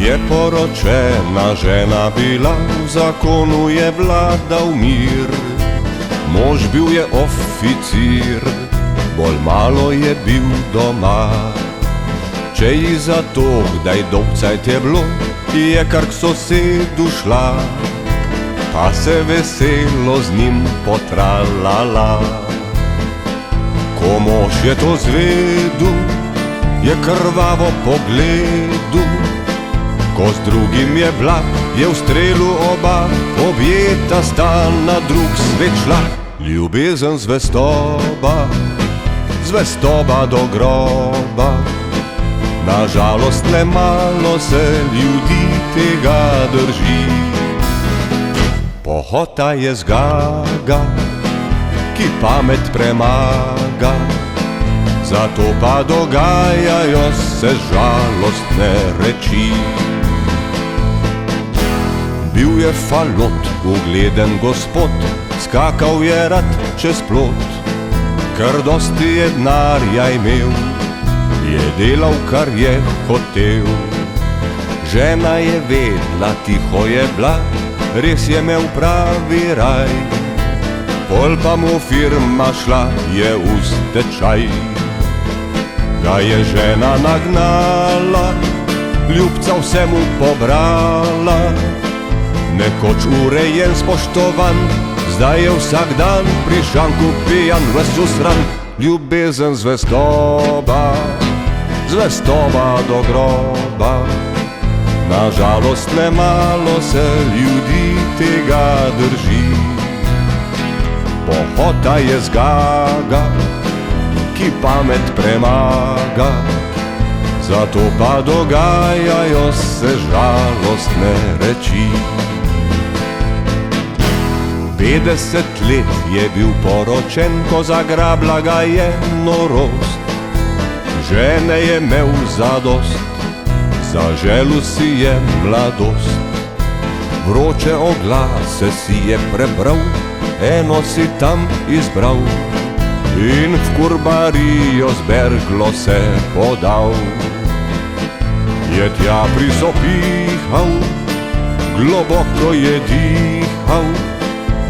Je poročena žena bila, v zakonu je vladal mir. Mož bil je oficir, bolj malo je bil doma. Če ji zato kdaj dolgcajt je bilo, je kar k sosedu šla, pa se veselo z njim potralala. Ko mož je to zvedel, je krvavo pogledal. Ko z drugim je bila, je v strelu oba, objeta sta na drug svet šla. Ljubezen zvestoba, zvestoba do groba. Nažalost le malo se ljudi tega drži. Pohota je zgaga, ki pamet premaga, zato pa dogajajo se žalostne reči. Bil je falot, ugleden gospod, skakal je rad čez plot, ker dosti je denarja imel, je delal, kar je hotel. Žena je vedla, tiho je bila, res je imel pravi raj, pol pa mu firma šla, je v stečaj. Ga je žena nagnala, ljubca vse mu pobrala, nekoč urejen, spoštovan, zdaj je vsak dan pri šanku pijan, ves usran. Ljubezen zvestoba, zvestoba do groba. Nažalost le malo se ljudi tega drži. Pohota je zgaga, ki pamet premaga, zato pa dogajajo se žalostne reči. 50 let je bil poročen, ko zagrabla ga je norost. Žene je imel zadost, zaželel si je mladost. Vroče oglase si je prebral, eno si tam izbral in v kurbarijo z berglo se podal. Je tja prisopihal, globoko je dihal,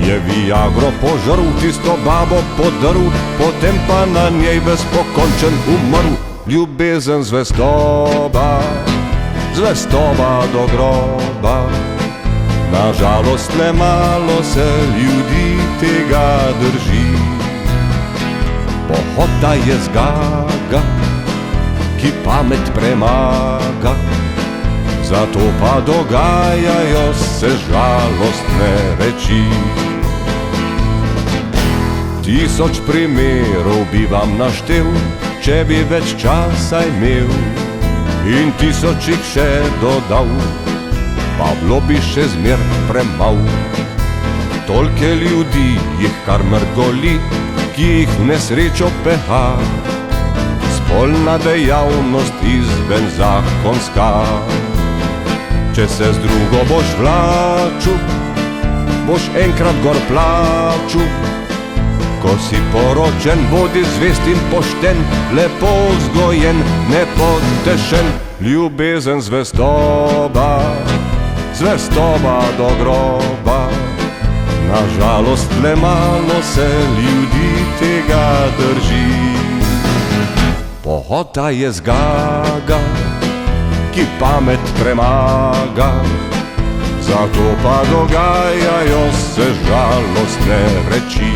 je viagro požrl, tisto babo podrl, potem pa na njej ves pokončen umrl. Ljubezen zvestoba, zvestoba do groba. Nažalost le malo se ljudi tega drži. Pohota je zgaga, ki pamet premaga, zato pa dogajajo se žalostne reči. 1000 primerov bi vam naštel, če bi več časa imel, in 1000 jih še dodal, pa bilo bi še zmer premal. Tolke ljudi jih kar mrgoli, ki jih v nesrečo peha, spolna dejavnost izven zakonska. Če se z drugo boš vlačil, boš enkrat gor plačil. Ko si poročen, bodi zvest in pošten, lepo vzgojen, nepotešen. Ljubezen zvestoba, zvestoba do groba. Nažalost le malo se ljudi tega drži. Pohota je zgaga, ki pamet premaga, zato pa dogajajo se žalostne reči.